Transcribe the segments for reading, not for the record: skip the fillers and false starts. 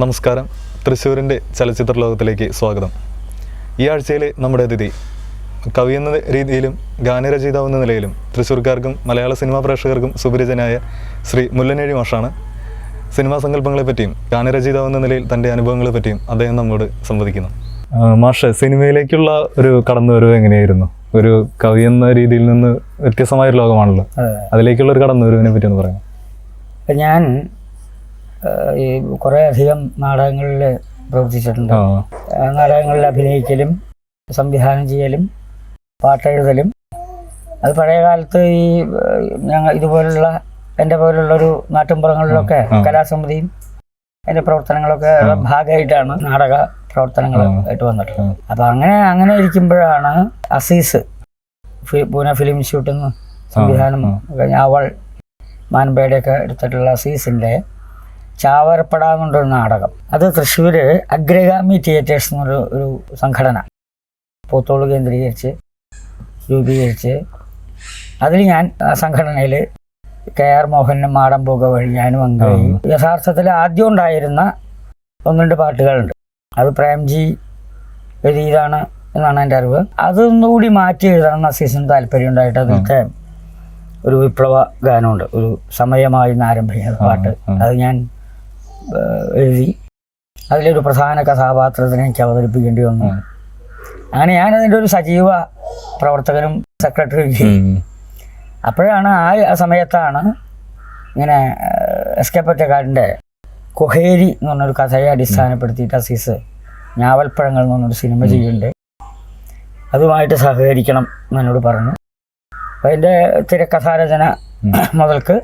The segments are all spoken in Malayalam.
നമസ്കാരം. തൃശ്ശൂരിൻ്റെ ചലച്ചിത്ര ലോകത്തിലേക്ക് സ്വാഗതം. ഈ ആഴ്ചയിലെ നമ്മുടെ അതിഥി കവി എന്ന രീതിയിലും ഗാനരചയിതാവ് എന്ന നിലയിലും തൃശ്ശൂർക്കാർക്കും മലയാള സിനിമാ പ്രേക്ഷകർക്കും സുപരിചിതനായ ശ്രീ മുല്ലനേഴി മാഷാണ്. സിനിമാ സങ്കല്പങ്ങളെപ്പറ്റിയും ഗാനരചയിതാവ് എന്ന നിലയിൽ തൻ്റെ അനുഭവങ്ങളെപ്പറ്റിയും അദ്ദേഹം നമ്മോട് സംവദിക്കുന്നു. മാഷ്, സിനിമയിലേക്കുള്ള ഒരു കടന്നുവരവ് എങ്ങനെയായിരുന്നു? ഒരു കവി എന്ന രീതിയിൽ നിന്ന് വ്യത്യസ്തമായൊരു ലോകമാണല്ലോ, അതിലേക്കുള്ള ഒരു കടന്നുവരവിനെ പറ്റി ഒന്ന് പറയാം. ഞാൻ ഈ കുറേ അധികം നാടകങ്ങളിൽ പ്രവർത്തിച്ചിട്ടുണ്ട്. നാടകങ്ങളിൽ അഭിനയിക്കലും സംവിധാനം ചെയ്യലും പാട്ടെഴുതലും. അത് പഴയ കാലത്ത് ഈ ഞങ്ങൾ ഇതുപോലുള്ള എൻ്റെ പോലുള്ളൊരു നാട്ടിൻപുറങ്ങളിലൊക്കെ കലാസമിതിയും എൻ്റെ പ്രവർത്തനങ്ങളൊക്കെ ഭാഗമായിട്ടാണ് നാടക പ്രവർത്തനങ്ങൾ ആയിട്ട് വന്നിട്ടുള്ളത്. അപ്പം അങ്ങനെ ഇരിക്കുമ്പോഴാണ് അസീസ് പൂനെ ഫിലിം ഇൻസ്റ്റിറ്റ്യൂട്ടിൽ നിന്ന് സംവിധാനം കഴിഞ്ഞ അവൾ മാൻപേടയൊക്കെ എടുത്തിട്ടുള്ള അസീസിൻ്റെ ചാവരപ്പട എന്നുള്ളൊരു നാടകം, അത് തൃശ്ശൂർ അഗ്രഗാമി തിയേറ്റേഴ്സ് എന്നൊരു സംഘടന പോത്തോള് കേന്ദ്രീകരിച്ച് രൂപീകരിച്ച്, അതിൽ ഞാൻ ആ സംഘടനയിൽ KR മോഹനും മാടമ്പുക വഴി ഞാനും അംഗമായി. യഥാർത്ഥത്തിൽ ആദ്യം ഉണ്ടായിരുന്ന 1-2 പാട്ടുകളുണ്ട്, അത് പ്രേംജി എഴുതിയതാണ് എന്നാണ് എൻ്റെ അറിവ്. അതൊന്നുകൂടി മാറ്റി എഴുതണം എന്ന് അസീസിന് താല്പര്യം ഉണ്ടായിട്ട് അതിലത്തെ ഒരു വിപ്ലവ ഗാനമുണ്ട്, ഒരു സമയമായി ആരംഭിക്കുന്ന പാട്ട്, അത് ഞാൻ എഴുതി. അതിലൊരു പ്രധാന കഥാപാത്രത്തിനെ എനിക്ക് അവതരിപ്പിക്കേണ്ടി വന്നു. അങ്ങനെ ഞാനതിൻ്റെ ഒരു സജീവ പ്രവർത്തകനും സെക്രട്ടറിയും. അപ്പോഴാണ് ആ സമയത്താണ് ഇങ്ങനെ SK പൊറ്റക്കാടിൻ്റെ കൊഹേരി എന്ന് പറഞ്ഞൊരു കഥയെ അടിസ്ഥാനപ്പെടുത്തിയിട്ട് അസീസ് ഞാവൽപ്പഴങ്ങൾ എന്ന് പറഞ്ഞൊരു സിനിമ ചെയ്യുന്നുണ്ട്, അതുമായിട്ട് സഹകരിക്കണം എന്നോട് പറഞ്ഞു. അപ്പോൾ അതിൻ്റെ തിരക്കഥാരചന മുതൽക്ക്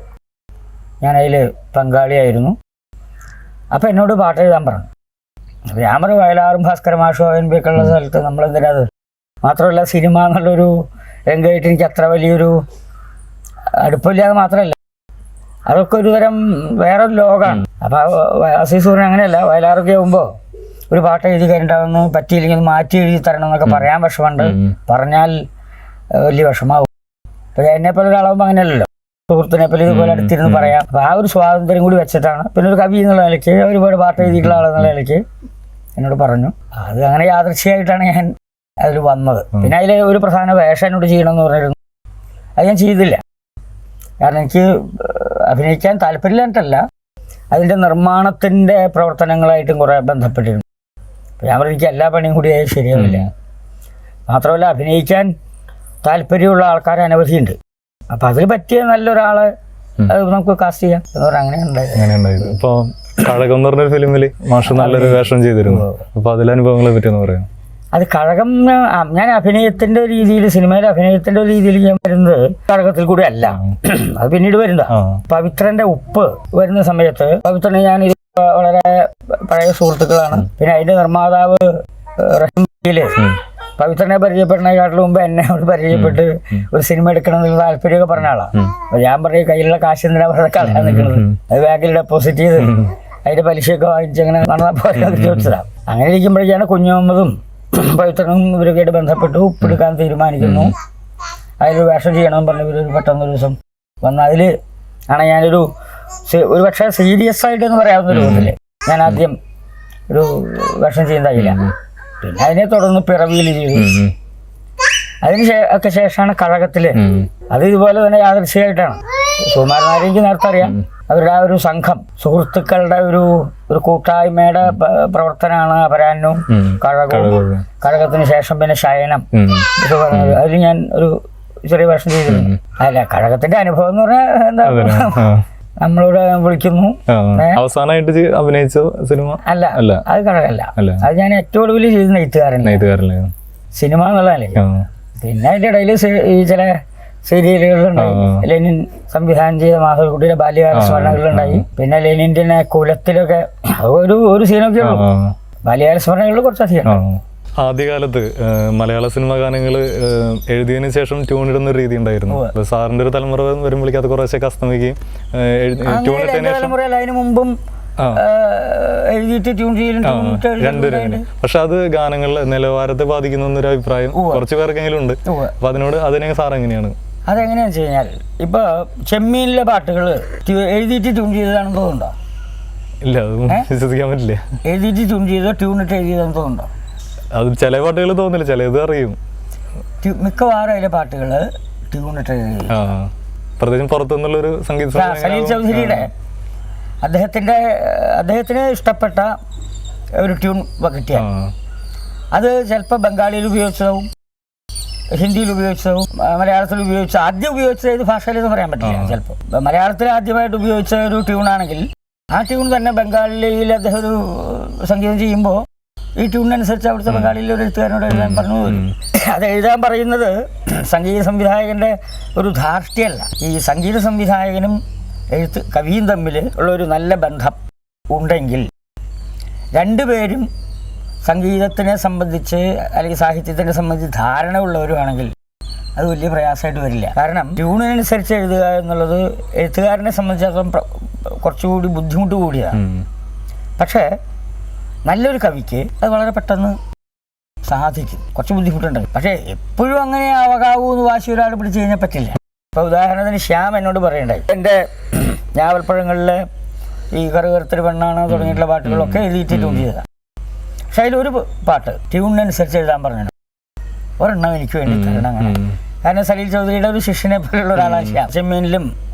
ഞാൻ അതിൽ പങ്കാളിയായിരുന്നു. അപ്പോൾ എന്നോട് പാട്ട് എഴുതാൻ പറഞ്ഞു. അപ്പോൾ ഞാൻ പറഞ്ഞു, വയലാറും ഭാസ്കര മാഷോ NB ഒക്കെ ഉള്ള സ്ഥലത്ത് നമ്മളെന്തിനത്, മാത്രമല്ല സിനിമ എന്നുള്ളൊരു രംഗമായിട്ട് എനിക്ക് അത്ര വലിയൊരു അടുപ്പമില്ലാതെ മാത്രമല്ല, അതൊക്കെ ഒരു തരം വേറൊരു ലോകമാണ്. അപ്പോൾ അസീസ് പറഞ്ഞ അങ്ങനെയല്ല, വയലാറൊക്കെ ആകുമ്പോൾ ഒരു പാട്ട് എഴുതി കഴിഞ്ഞിട്ടാവുന്നു, പറ്റിയില്ലെങ്കിൽ മാറ്റി എഴുതി തരണം എന്നൊക്കെ പറയാൻ വിഷമമുണ്ട്, പറഞ്ഞാൽ വലിയ വിഷമാവും. അപ്പോൾ എന്നെപ്പോലെ ഒരാളാകുമ്പോൾ അങ്ങനെയല്ലല്ലോ, സുഹൃത്തിനെ പോലെ ഇതുപോലെ അടുത്തിരുന്ന് പറയാം. അപ്പോൾ ആ ഒരു സ്വാതന്ത്ര്യം കൂടി വെച്ചിട്ടാണ് പിന്നെ ഒരു കവി എന്നുള്ള നിലയ്ക്ക്, ഒരുപാട് പാട്ട് എഴുതിയിട്ടുള്ള ആളെന്നുള്ള നിലയ്ക്ക് എന്നോട് പറഞ്ഞു. അത് അങ്ങനെ യാദൃശ്ചികമായിട്ടാണ് ഞാൻ അതിൽ വന്നത്. പിന്നെ അതിൽ ഒരു പ്രധാന വേഷം എന്നോട് ചെയ്യണമെന്ന് പറഞ്ഞിരുന്നു, അത് ഞാൻ ചെയ്തില്ല. കാരണം എനിക്ക് അഭിനയിക്കാൻ താല്പര്യമില്ലായിട്ടല്ല, അതിൻ്റെ നിർമ്മാണത്തിൻ്റെ പ്രവർത്തനങ്ങളായിട്ടും കുറേ ബന്ധപ്പെട്ടിരുന്നു. അപ്പോൾ ഞാൻ പറഞ്ഞു, എനിക്ക് എല്ലാ പണിയും കൂടി ശരിയാവില്ല. മാത്രമല്ല അഭിനയിക്കാൻ താല്പര്യമുള്ള ആൾക്കാർ അനവധിയുണ്ട്, അപ്പം അതിൽ പറ്റിയ നല്ലൊരാളെ അത് നമുക്ക് കാസ്റ്റ് ചെയ്യാം എന്ന് പറഞ്ഞാൽ അങ്ങനെ ഉണ്ടായത്. ഇപ്പോൾ കഴകം എന്ന് പറഞ്ഞൊരു ഫിലിമിൽ മാഷ് നല്ലൊരു വേഷം ചെയ്തിരുന്നു, അപ്പോൾ അതിലെ അനുഭവങ്ങളെ പറ്റി ഒന്ന് പറയാം. അത് കഴകം ഞാൻ അഭിനയത്തിൻ്റെ രീതിയിൽ, സിനിമയിലെ അഭിനയത്തിൻ്റെ രീതിയിൽ ഞാൻ വരുന്നത് കഴകത്തിൽ കൂടി അല്ല, അത് പിന്നീട് വരുന്ന പവിത്രൻ്റെ ഉപ്പ് വരുന്ന സമയത്ത്, പവിത്രനെ ഞാൻ വളരെ പഴയ സുഹൃത്തുക്കളാണ്. പിന്നെ അതിൻ്റെ നിർമ്മാതാവ് റഹീമില് പവിത്രനെ പരിചയപ്പെടുന്നതിനെക്കാട്ടിലും മുമ്പ് എന്നെ അവിടെ പരിചയപ്പെട്ട് ഒരു സിനിമ എടുക്കണം എന്നുള്ള താല്പര്യമൊക്കെ പറഞ്ഞ ആളാണ്. അപ്പോൾ ഞാൻ പറയും, കയ്യിലുള്ള കാശ് എന്തിനാ പറഞ്ഞ കളയാൻ നിൽക്കുന്നത്, അത് ബാങ്കിൽ ഡെപ്പോസിറ്റ് ചെയ്ത് അതിൻ്റെ പലിശയൊക്കെ വാങ്ങിച്ചങ്ങനെ നടന്നപ്പോൾ ചോദിച്ചതാണ്. അങ്ങനെ ഇരിക്കുമ്പോഴേക്കാണ് കുഞ്ഞുമുഹമ്മദും പവിത്രനും ഇവരൊക്കെയായിട്ട് ബന്ധപ്പെട്ട് ഉപ്പെടുക്കാൻ തീരുമാനിക്കുന്നു. അതിലൊരു വേഷം ചെയ്യണമെന്ന് പറഞ്ഞ് ഇവരൊരു പെട്ടെന്നൊരു ദിവസം വന്ന് അതിൽ ആണ് ഞാനൊരു പക്ഷേ സീരിയസ് ആയിട്ടെന്ന് പറയാവുന്ന രൂപത്തിൽ ഞാൻ ആദ്യം ഒരു വേഷം ചെയ്യുന്നതായില്ല. പിന്നെ അതിനെ തുടർന്ന് പിറവിയിൽ ചെയ്തു. അതിന് ഒക്കെ ശേഷമാണ് കഴകത്തിൽ. അത് ഇതുപോലെ തന്നെ യാദൃശ്ചികമായിട്ടാണ്. സുകുമാരനാരെ എനിക്ക് നേരത്തെ അറിയാം. അവരുടെ ആ ഒരു സംഘം സുഹൃത്തുക്കളുടെ ഒരു കൂട്ടായ്മയുടെ പ്രവർത്തനമാണ് അപരാഹ്നവും കഴകവും. കഴകത്തിന് ശേഷം പിന്നെ ശയനം ഇത് പറഞ്ഞത്, അതിൽ ഞാൻ ഒരു ചെറിയ വേഷം ചെയ്തിരുന്നു. അല്ല, കഴകത്തിന്റെ അനുഭവം എന്ന് പറഞ്ഞാൽ എന്താ, നമ്മളോട് വിളിക്കുന്നു. അവസാനമായിട്ട് അഭിനയിച്ച സിനിമ അല്ല, അത് കഴകല്ല. അത് ഞാൻ ഏറ്റവും ഒടുവിൽ ചെയ്ത് നെയ്ത്തുകാരൻ സിനിമ എന്നുള്ളതല്ലേ. പിന്നെ അതിൻ്റെ ഇടയിൽ ഈ ചില സീരിയലുകളുണ്ടായി. ലെനിൻ സംവിധാനം ചെയ്ത മാധവൻകുട്ടിയുടെ ബാല്യകാല സ്മരണകളുണ്ടായി. പിന്നെ ലെനിൻ്റെ കുലത്തിലൊക്കെ ഒരു സീനൊക്കെ ഉള്ളൂ. ബാല്യകാല സ്മരണകളിൽ കുറച്ചധികം. ആദ്യകാലത്ത് മലയാള സിനിമാ ഗാനങ്ങൾ എഴുതിയതിനു ശേഷം ട്യൂണിടുന്ന ഒരു രീതി ഉണ്ടായിരുന്നു. സാറിന്റെ ഒരു തലമുറ വരുമ്പോഴേക്കും അത് കുറച്ചൊക്കെ അസ്തമിക്കുകയും അതിന് മുമ്പും എഴുതിയിട്ട് ട്യൂൺ ചെയ്യലും രണ്ടുപേരും. പക്ഷെ അത് ഗാനങ്ങളുടെ നിലവാരത്തെ ബാധിക്കുന്ന ഒരു അഭിപ്രായം കുറച്ച് പേർക്കെങ്കിലും ഉണ്ട്. അപ്പൊ അതിനെ സാർ എങ്ങനെയാണ്? അതെങ്ങനെയാണെന്ന് വെച്ച് കഴിഞ്ഞാൽ, ഇപ്പോൾ ചെമ്മീനിലെ പാട്ടുകൾ എഴുതിയിട്ട് ട്യൂൺ ചെയ്തതാണെന്ന് തോന്നുന്നുണ്ടോ? ഇല്ല, അതൊന്നും വിശ്വസിക്കാൻ പറ്റില്ല. എഴുതിയിട്ട് ട്യൂൺ ചെയ്തോ ട്യൂണിട്ട് എഴുതിയതെന്ന് തോന്നുന്നുണ്ടോ? അത് ചില പാട്ടുകൾ തോന്നില്ല, ചിലത് അറിയും. മിക്കവാറും അതിലെ പാട്ടുകൾ ട്യൂണിട്ട് എഴുതി. പ്രത്യേകിച്ചും പുറത്തുനിന്നുള്ളൊരു സംഗീത സലീൽ ചൗധരിയുടെ അദ്ദേഹത്തിന് ഇഷ്ടപ്പെട്ട ഒരു ട്യൂൺ കിട്ടിയാണ്. അത് ചിലപ്പോൾ ബംഗാളിയിൽ ഉപയോഗിച്ചതാവും, ഹിന്ദിയിൽ ഉപയോഗിച്ചതാവും, മലയാളത്തിൽ ഉപയോഗിച്ച ആദ്യം ഉപയോഗിച്ച ഏത് ഭാഷയിലെന്ന് പറയാൻ പറ്റില്ല. ചിലപ്പോൾ മലയാളത്തിൽ ആദ്യമായിട്ട് ഉപയോഗിച്ച ഒരു ട്യൂണാണെങ്കിൽ ആ ട്യൂൺ തന്നെ ബംഗാളിയിൽ അദ്ദേഹം ഒരു സംഗീതം ചെയ്യുമ്പോൾ ഈ ട്യൂണിനനുസരിച്ച് അവിടുത്തെ ബംഗാളിയിലെ ഒരു എഴുത്തുകാരനോട് എഴുതാൻ പറഞ്ഞു വരും. അത് എഴുതാൻ പറയുന്നത് സംഗീത സംവിധായകൻ്റെ ഒരു ധാർഷ്ട്യമല്ല. ഈ സംഗീത സംവിധായകനും കവിയും തമ്മിൽ ഉള്ളൊരു നല്ല ബന്ധം ഉണ്ടെങ്കിൽ രണ്ടുപേരും സംഗീതത്തിനെ സംബന്ധിച്ച് അല്ലെങ്കിൽ സാഹിത്യത്തിനെ സംബന്ധിച്ച് ധാരണ ഉള്ളവരുമാണെങ്കിൽ അത് വലിയ പ്രയാസമായിട്ട് വരില്ല. കാരണം ട്യൂണിനനുസരിച്ച് എഴുതുക എന്നുള്ളത് എഴുത്തുകാരനെ സംബന്ധിച്ചിടത്തോളം കുറച്ചുകൂടി ബുദ്ധിമുട്ട് കൂടിയതാണ്. പക്ഷേ നല്ലൊരു കവിക്ക് അത് വളരെ പെട്ടെന്ന് സാധിക്കും. കുറച്ച് ബുദ്ധിമുട്ടുണ്ട്, പക്ഷേ എപ്പോഴും അങ്ങനെ ആവകാവൂ എന്ന് വാശി ഒരാൾ പിടിച്ച് കഴിഞ്ഞാൽ പറ്റില്ല. ഇപ്പോൾ ഉദാഹരണത്തിന് ശ്യാം എന്നോട് പറയണ്ടായി, എൻ്റെ ഞാവൽപ്പഴങ്ങളിലെ ഈ കറുകറുത്തൊരു പെണ്ണാണ് തുടങ്ങിയിട്ടുള്ള പാട്ടുകളൊക്കെ എഴുതിയിട്ട് ട്യൂൺ ചെയ്തതാണ്. പക്ഷെ അതിലൊരു പാട്ട് ട്യൂണിനനുസരിച്ച് എഴുതാൻ പറഞ്ഞു, ഒരെണ്ണം എനിക്ക് വേണ്ടി തരണം. അങ്ങനെ കാരണം സലീൽ ചൗധരിയുടെ ഒരു ശിഷ്യനെ പോലെയുള്ള ഒരാളാണ് ശ്യാം. ചെമ്മീനിലും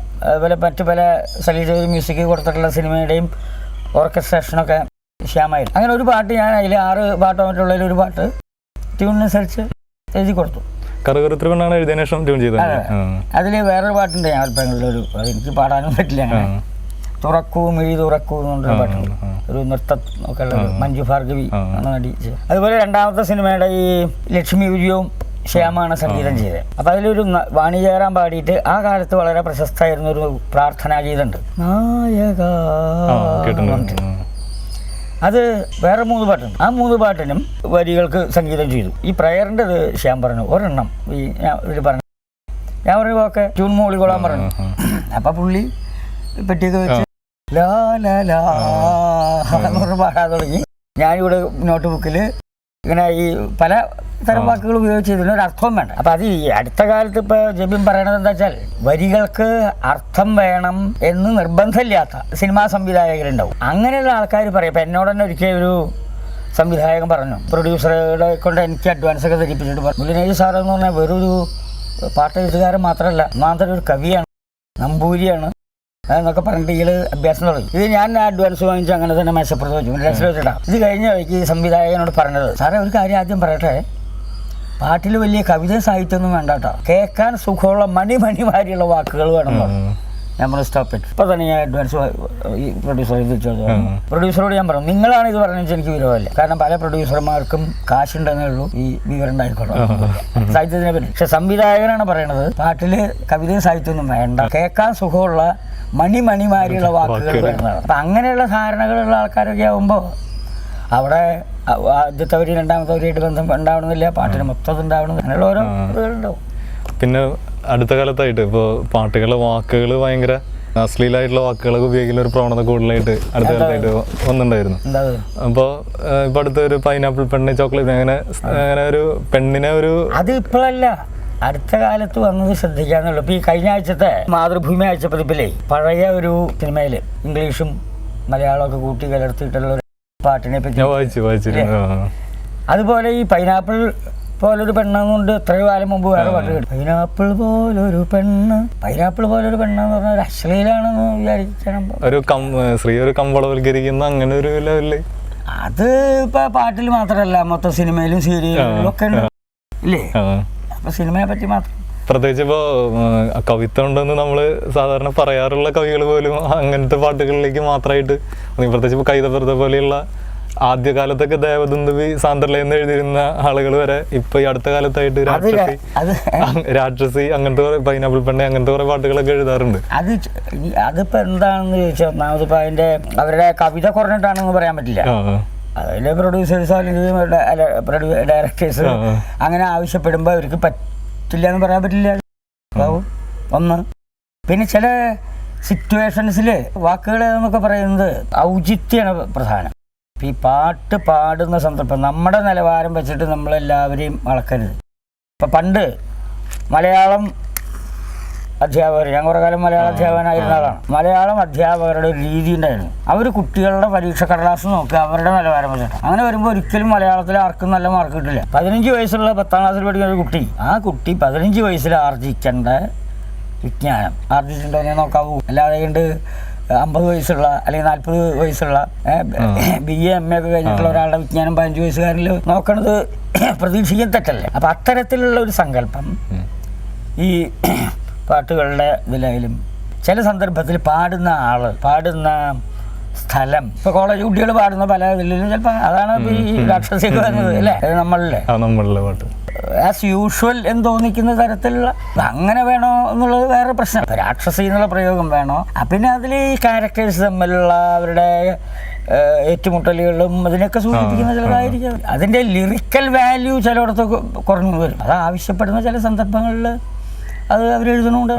അതുപോലെ മറ്റു പല സലീൽ ചൗധരി മ്യൂസിക് കൊടുത്തിട്ടുള്ള സിനിമയുടെയും ഓർക്കസ്ട്രേഷനൊക്കെ ശ്യാമായിരുന്നു. അങ്ങനെ ഒരു പാട്ട് ഞാൻ അതിൽ 6 പാട്ടോ മറ്റുള്ളതിൽ ഒരു പാട്ട് ട്യൂണിനനുസരിച്ച് എഴുതി കൊടുത്തു. കറുകറുത്തൊരു പെണ്ണാണ് എഴുതിയതിനു ശേഷം ട്യൂൺ ചെയ്തത്. അതിൽ വേറൊരു പാട്ടുണ്ട് ഞാവൽപ്പഴങ്ങളിലൊരു, അതെനിക്ക് പാടാനും പറ്റില്ല. അങ്ങനെ തുറക്കൂ മിഴി തുറക്കൂ എന്നുള്ള പാട്ടുണ്ട്, ഒരു നൃത്തം ഒക്കെ ഉള്ളത്, മഞ്ജു ഭാർഗവി നടിച്ച്. അതുപോലെ രണ്ടാമത്തെ സിനിമയുടെ ഈ ലക്ഷ്മി വിജയവും ശ്യാമാണ് സംഗീതം ചെയ്തത്. അപ്പം അതിലൊരു വാണി ജയറാം പാടിയിട്ട് ആ കാലത്ത് വളരെ പ്രശസ്തമായിരുന്ന ഒരു പ്രാർത്ഥനാ ഗീതമുണ്ട്, നായക. അത് വേറെ 3 പാട്ടുണ്ട്. ആ 3 പാട്ടിനും വരികൾക്ക് സംഗീതം ചെയ്തു. ഈ പ്രയറിൻ്റെത് ശ്യാം പറഞ്ഞു, ഒരെണ്ണം ഈ ഇതിൽ പറഞ്ഞു. ഞാൻ പറഞ്ഞു ഓക്കെ ട്യൂൺ മൂളിക്കൊള്ളാൻ പറഞ്ഞു. അപ്പം പുള്ളി പെട്ടിയൊക്കെ വെച്ച് ലാ ലാ ലാ എന്ന് പാടാൻ തുടങ്ങി. ഞാനിവിടെ നോട്ട് ബുക്കിൽ ഇങ്ങനെ ഈ പല തരം വാക്കുകൾ ഉപയോഗിച്ചതിന് ഒരു അർത്ഥം വേണ്ട. അപ്പം അത് ഈ അടുത്ത കാലത്ത് ഇപ്പോൾ ജബിൻ പറയണത് എന്താ വെച്ചാൽ വരികൾക്ക് അർത്ഥം വേണം എന്ന് നിർബന്ധമില്ലാത്ത സിനിമാ സംവിധായകരുണ്ടാവും. അങ്ങനെയുള്ള ആൾക്കാർ പറയും. ഇപ്പം എന്നോട് തന്നെ ഒരിക്കൽ ഒരു സംവിധായകൻ പറഞ്ഞു, പ്രൊഡ്യൂസറുടെ കൊണ്ട് എനിക്ക് അഡ്വാൻസ് ഒക്കെ ധരിപ്പിച്ചിട്ട് പറഞ്ഞു, മുല്ലിനേജ് സാറെന്ന് പറഞ്ഞാൽ വെറൊരു പാട്ട് എഴുത്തുകാരൻ മാത്രമല്ല, ഒന്നാമത്തെ ഒരു കവിയാണ്, നമ്പൂരിയാണ് എന്നൊക്കെ പറഞ്ഞിട്ട് ഇയാൾ അഭ്യാസം തുടങ്ങി. ഇത് ഞാൻ അഡ്വാൻസ് വാങ്ങിച്ച് അങ്ങനെ തന്നെ മേശപ്പുറത്ത് വെച്ചു, മനസ്സിൽ വെച്ചിട്ടാ. ഇത് കഴിഞ്ഞ വഴിക്ക് ഈ സംവിധായകനോട് പറഞ്ഞത്, സാറേ ഒരു കാര്യം ആദ്യം പറയട്ടെ, പാട്ടിൽ വലിയ കവിത സാഹിത്യമൊന്നും വേണ്ട കേട്ടോ, കേൾക്കാൻ സുഖമുള്ള മണിമാരിയുള്ള വാക്കുകൾ വേണം പറഞ്ഞു. നമ്മൾ സ്റ്റോപ്പ് ഇട്ട് ഇപ്പോൾ തന്നെ ഞാൻ അഡ്വാൻസ് ഈ പ്രൊഡ്യൂസറെ തിരിച്ചു. പ്രൊഡ്യൂസറോട് ഞാൻ പറഞ്ഞു, നിങ്ങളാണ് ഇത് പറഞ്ഞത് എനിക്ക് വിവരമല്ല, കാരണം പല പ്രൊഡ്യൂസർമാർക്കും കാശുണ്ടെന്നേ ഉള്ളൂ ഈ വിവരം ഉണ്ടായിക്കോളൂ സാഹിത്യത്തിനെ പറ്റി. പക്ഷെ സംവിധായകനാണ് പറയണത് പാട്ടിൽ കവിതയും സാഹിത്യമൊന്നും വേണ്ട, കേൾക്കാൻ സുഖമുള്ള മണിമാരിയുള്ള വാക്കുകൾ വരുന്നതാണ്. അപ്പം അങ്ങനെയുള്ള ധാരണകളുള്ള ആൾക്കാരൊക്കെ ആകുമ്പോൾ അവിടെ ആദ്യത്തവരും രണ്ടാമത്തവരുമായിട്ട് ബന്ധം ഉണ്ടാവണമെന്നില്ല, പാട്ടിന് മൊത്തം ഉണ്ടാവണമെന്നില്ല, അങ്ങനെയുള്ള ഓരോ ഇതുകളുണ്ടാവും. പിന്നെ അടുത്ത കാലത്തായിട്ട് ഇപ്പോൾ പാട്ടുകളുടെ വാക്കുകൾ ഭയങ്കര അശ്ലീലമായിട്ടുള്ള വാക്കുകളൊക്കെ ഉപയോഗിക്കുന്ന ഒരു പ്രവണത കൂടുതലായിട്ട് അടുത്ത കാലത്തായിട്ട് വന്നിട്ടുണ്ടായിരുന്നു. അപ്പോൾ ഇപ്പോൾ അടുത്ത ഒരു പൈനാപ്പിൾ പെണ്ണ് ചോക്ലേറ്റ് അങ്ങനെ ഒരു പെണ്ണിനെ ഒരു അത് ഇപ്പോഴല്ല, അടുത്ത കാലത്ത് വന്നത് ശ്രദ്ധിക്കാന്നുള്ളൂ. ഇപ്പം ഈ കഴിഞ്ഞ ആഴ്ചത്തെ മാതൃഭൂമി ആഴ്ച പതിപ്പിലേ പഴയ ഒരു സിനിമയിൽ ഇംഗ്ലീഷും മലയാളമൊക്കെ കൂട്ടി കലർത്തിയിട്ടുള്ള ഒരു പാട്ടിനെ പറ്റി വായിച്ചിരുന്നു. അതുപോലെ ഈ പൈനാപ്പിൾ പോലൊരു പെണ്ണെന്നുണ്ട് എത്രയോ കാലം മുമ്പ് വേറെ പാട്ട് കേട്ടു, പൈനാപ്പിൾ പോലൊരു പെണ്ണ്. പൈനാപ്പിൾ പോലൊരു പെണ്ണെന്ന് പറഞ്ഞാൽ ഒരു അശ്ലീലാണെന്ന് വിചാരിക്കണം. ഒരു കമ്പളവൽക്കരിക്കുന്ന അങ്ങനെ ഒരു ലെവലില് അത് ഇപ്പൊ പാട്ടിൽ മാത്രമല്ല, മൊത്തം സിനിമയിലും സീരിയലിലും ഒക്കെ ഉണ്ട് ഇല്ലേ. അപ്പൊ സിനിമയെ പറ്റി മാത്രം പ്രത്യേകിച്ച് ഇപ്പോൾ കവിത്വം ഉണ്ടെന്ന് നമ്മൾ സാധാരണ പറയാറുള്ള കവികൾ പോലും അങ്ങനത്തെ പാട്ടുകളിലേക്ക് മാത്രമായിട്ട്, പ്രത്യേകിച്ച് ഇപ്പോൾ കൈതപ്രത പോലെയുള്ള ആദ്യകാലത്തൊക്കെ ദേവദുന്ദുബി സാന്ദ്രലെന്ന് എഴുതിയിരുന്ന ആളുകൾ വരെ ഇപ്പൊ ഈ അടുത്ത കാലത്തായിട്ട് രാക്ഷസി അങ്ങനത്തെ കുറെ പൈനാപ്പിൾ പെണ്ണെ അങ്ങനത്തെ കുറെ പാട്ടുകളൊക്കെ എഴുതാറുണ്ട്. അതിപ്പോ എന്താണെന്ന് ചോദിച്ചാൽ ഒന്നാമത് ഇപ്പൊ അതിന്റെ അവരുടെ കവിത കുറഞ്ഞിട്ടാണെന്ന് പറയാൻ പറ്റില്ല. അതിലെ പ്രൊഡ്യൂസേഴ്സ് അല്ലെങ്കിൽ ഡയറക്ടേഴ്സ് അങ്ങനെ ആവശ്യപ്പെടുമ്പോൾ അവർക്ക് പറ്റില്ല എന്ന് പറയാൻ പറ്റില്ല. ഒന്ന് പിന്നെ ചില സിറ്റുവേഷൻസിൽ വാക്കുകൾ എന്നൊക്കെ പറയുന്നത് ഔചിത്യമാണ് പ്രധാനം. ഈ പാട്ട് പാടുന്ന സന്ദർഭം നമ്മുടെ നിലവാരം വെച്ചിട്ട് നമ്മളെല്ലാവരെയും അളക്കരുത്. ഇപ്പം പണ്ട് മലയാളം അധ്യാപകർ, ഞാൻ കുറേ കാലം മലയാള അധ്യാപകനായിരുന്ന ആളാണ്. മലയാളം അധ്യാപകരുടെ ഒരു രീതി ഉണ്ടായിരുന്നു. അവർ കുട്ടികളുടെ പരീക്ഷ കടലാസ് നോക്കുക, അവരുടെ നിലവാരം വെച്ചിട്ട്. അങ്ങനെ വരുമ്പോൾ ഒരിക്കലും മലയാളത്തിൽ ആർക്കും നല്ല മാർക്ക് കിട്ടില്ല. 15 വയസ്സുള്ള 10ാം ക്ലാസ്സിൽ പഠിക്കുന്ന ഒരു കുട്ടി, ആ കുട്ടി 15 വയസ്സിൽ ആർജിക്കേണ്ട വിജ്ഞാനം ആർജിച്ചിട്ടുണ്ടോ എന്ന് നോക്കാവൂ. അല്ലാതെ കൊണ്ട് 50 വയസ്സുള്ള അല്ലെങ്കിൽ 40 വയസ്സുള്ള BA MA ഒക്കെ കഴിഞ്ഞിട്ടുള്ള ഒരാളുടെ വിജ്ഞാനം 15 വയസ്സുകാരിൽ നോക്കണത് പ്രതീക്ഷിക്കാൻ തെറ്റല്ലേ. അപ്പം അത്തരത്തിലുള്ള ഒരു സങ്കല്പം ഈ പാട്ടുകളുടെ ഇതിലായാലും ചില സന്ദർഭത്തിൽ പാടുന്ന ആള്, പാടുന്ന സ്ഥലം, ഇപ്പൊ കോളേജ് കുട്ടികൾ പാടുന്ന പല ഇതിലും ചിലപ്പോൾ അതാണ് ഈ രാക്ഷസിയൊക്കെ വരുന്നത് അല്ലേ നമ്മളിലെ പാട്ട് ആസ് യൂഷ്വൽ എന്ന് തോന്നിക്കുന്ന തരത്തിലുള്ള അങ്ങനെ വേണോ എന്നുള്ളത് വേറെ പ്രശ്നം. ഇപ്പൊ രാക്ഷസി എന്നുള്ള പ്രയോഗം വേണോ, പിന്നെ അതിൽ ഈ ക്യാരക്ടേഴ്സ് തമ്മിലുള്ള അവരുടെ ഏറ്റുമുട്ടലുകളും അതിനൊക്കെ സൂചിപ്പിക്കുന്ന ചിലതായിരിക്കും. അതിൻ്റെ ലിറിക്കൽ വാല്യൂ ചിലയിടത്തൊക്കെ കുറഞ്ഞു വരും. അത് ആവശ്യപ്പെടുന്ന ചില സന്ദർഭങ്ങളിൽ അത് അവരെഴുതണമുണ്ട്.